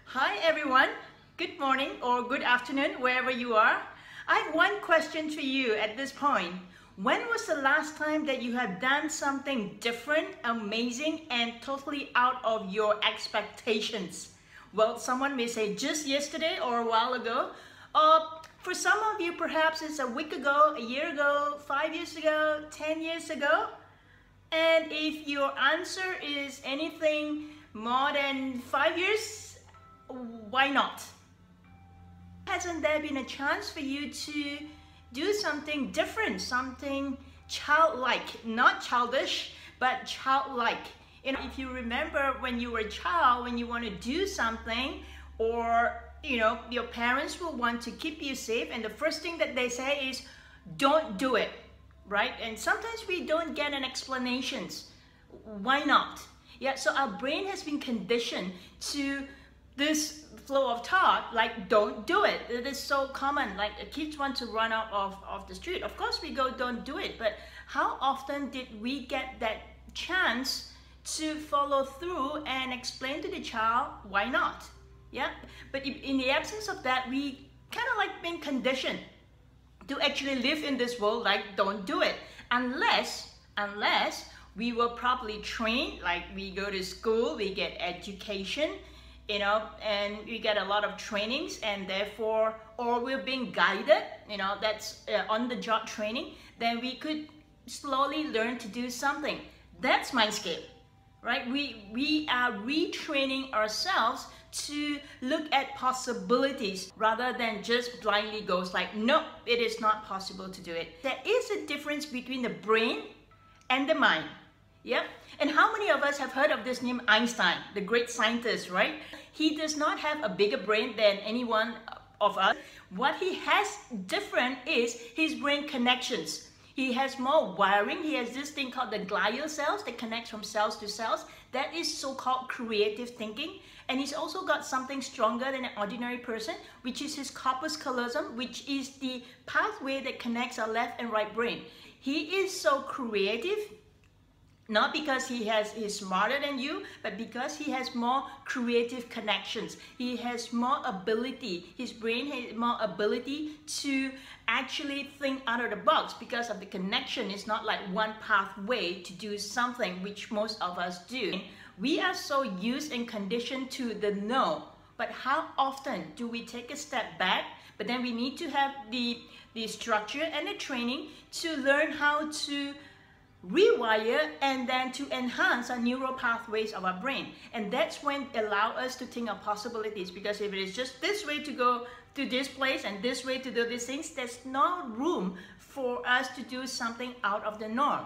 Hi everyone, good morning or good afternoon wherever you are. I have one question for you at this point. When was the last time that you have done something different, amazing, and totally out of your expectations? Well, someone may say just yesterday or a while ago. For some of you, perhaps it's a week ago, a year ago, 5 years ago, 10 years ago. And if your answer is anything more than 5 years, why not? Hasn't there been a chance for you to do something different, something childlike, not childish, but childlike? If you remember when you were a child, when you want to do something, or your parents will want to keep you safe, and the first thing that they say is, don't do it, right? And sometimes we don't get an explanation. Why not? Yeah, so our brain has been conditioned to this flow of thought, like don't do it. It is so common, like kids want to run out of the street. Of course we go, don't do it, but how often did we get that chance to follow through and explain to the child why not? Yeah, but in the absence of that, we kind of like being conditioned to actually live in this world like don't do it, unless we were properly trained, like we go to school, we get education, and we get a lot of trainings, and therefore, or we're being guided, that's on-the-job training, then we could slowly learn to do something. That's MindScape, right? We are retraining ourselves to look at possibilities rather than just blindly goes like, no, it is not possible to do it. There is a difference between the brain and the mind. Yep. And how many of us have heard of this name Einstein, the great scientist, right? He does not have a bigger brain than any one of us. What he has different is his brain connections. He has more wiring. He has this thing called the glial cells that connects from cells to cells. That is so-called creative thinking. And he's also got something stronger than an ordinary person, which is his corpus callosum, which is the pathway that connects our left and right brain. He is so creative, not because he's smarter than you, but because he has more creative connections. He has more ability, his brain has more ability to actually think out of the box because of the connection. It's not like one pathway to do something, which most of us do. We are so used and conditioned to the no, but how often do we take a step back, but then we need to have the structure and the training to learn how to rewire and then to enhance our neural pathways of our brain. And that's when it allows us to think of possibilities, because if it is just this way to go to this place and this way to do these things, there's no room for us to do something out of the norm.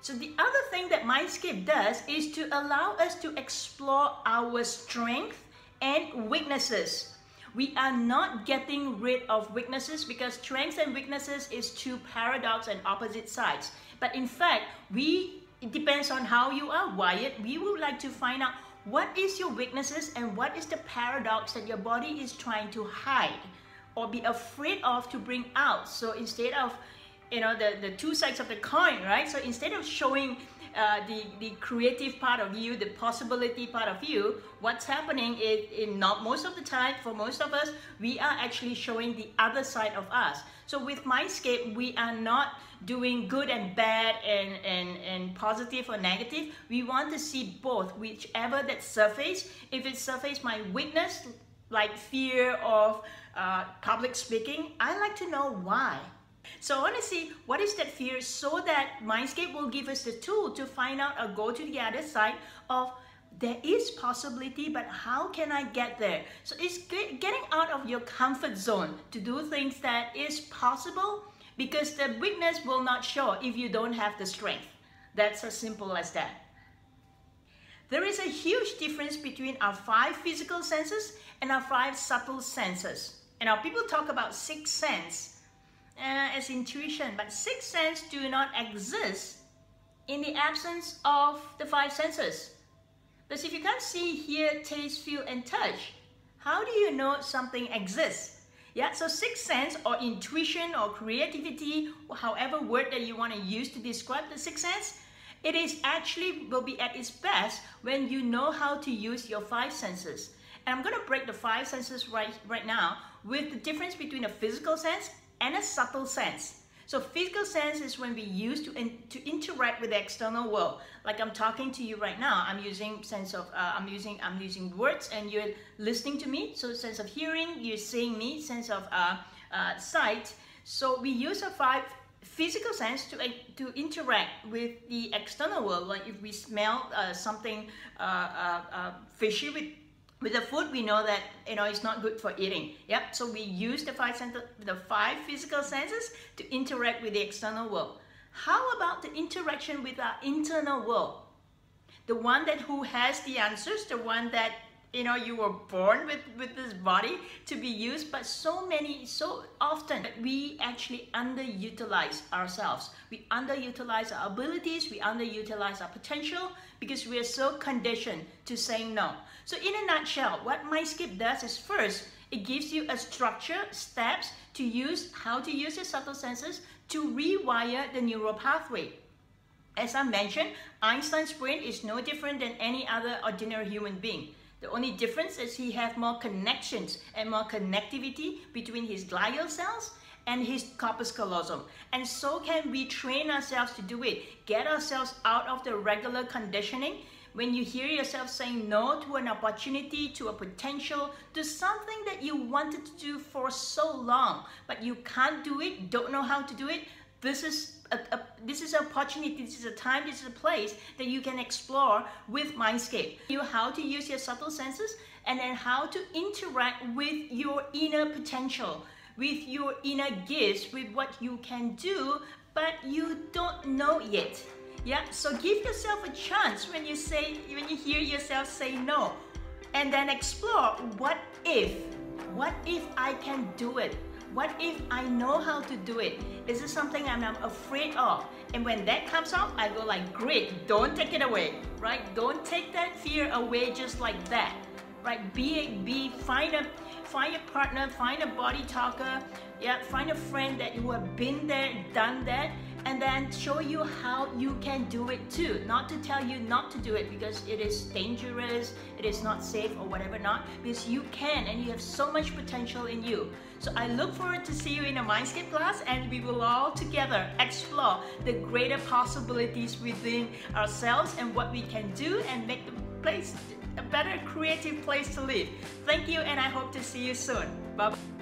So the other thing that MindScape does is to allow us to explore our strengths and weaknesses. We are not getting rid of weaknesses, because strengths and weaknesses is two paradox and opposite sides. But in fact, it depends on how you are wired. We would like to find out what is your weaknesses and what is the paradox that your body is trying to hide or be afraid of to bring out. So instead of the two sides of the coin, right? So instead of showing the creative part of you, the possibility part of you, what's happening is, not most of the time, for most of us, we are actually showing the other side of us. So with MindScape, we are not doing good and bad and positive or negative. We want to see both, whichever that surface. If it surface my weakness, like fear of public speaking, I like to know why. So I want to see what is that fear, so that MindScape will give us the tool to find out or go to the other side of there is possibility, but how can I get there? So it's getting out of your comfort zone to do things that is possible, because the weakness will not show if you don't have the strength. That's as simple as that. There is a huge difference between our 5 physical senses and our 5 subtle senses. And now people talk about 6th sense as intuition, but 6th sense do not exist in the absence of the 5 senses. Because if you can't see, hear, taste, feel, and touch, how do you know something exists? Yeah, so 6th sense or intuition or creativity, or however word that you want to use to describe the 6th sense, it is actually will be at its best when you know how to use your 5 senses. And I'm going to break the 5 senses right now with the difference between a physical sense and a subtle sense. So physical sense is when we use to interact with the external world. Like I'm talking to you right now, I'm using sense of I'm using words and you're listening to me. So sense of hearing, you're seeing me, sense of sight. So we use a 5 physical sense to interact with the external world. Like if we smell something fishy with the food, we know that it's not good for eating. Yep. So we use the 5 physical senses to interact with the external world. How about the interaction with our internal world? The one who has the answers, the one that you were born with this body to be used, but so often we actually underutilize ourselves. We underutilize our abilities, we underutilize our potential because we are so conditioned to saying no. So in a nutshell, what MindScape does is first, it gives you a structure, steps to use, how to use your subtle senses to rewire the neural pathway. As I mentioned, Einstein's brain is no different than any other ordinary human being. The only difference is he has more connections and more connectivity between his glial cells and his corpus callosum. And so can we train ourselves to do it, get ourselves out of the regular conditioning. When you hear yourself saying no to an opportunity, to a potential, to something that you wanted to do for so long, but you can't do it, don't know how to do it, this is an opportunity, this is a time, this is a place that you can explore with MindScape. You how to use your subtle senses and then how to interact with your inner potential, with your inner gifts, with what you can do, but you don't know yet. Yeah, so give yourself a chance when you hear yourself say no, and then explore what if I can do it? What if I know how to do it? This is something I'm afraid of. And when that comes out, I go like, great, don't take it away, right? Don't take that fear away just like that, right? Find a partner, find a body talker, yeah, find a friend who have been there, done that, and then show you how you can do it too. Not to tell you not to do it because it is dangerous, it is not safe or whatever not, because you can and you have so much potential in you. So I look forward to see you in a MindScape class and we will all together explore the greater possibilities within ourselves and what we can do and make the place a better creative place to live. Thank you and I hope to see you soon. Bye-bye.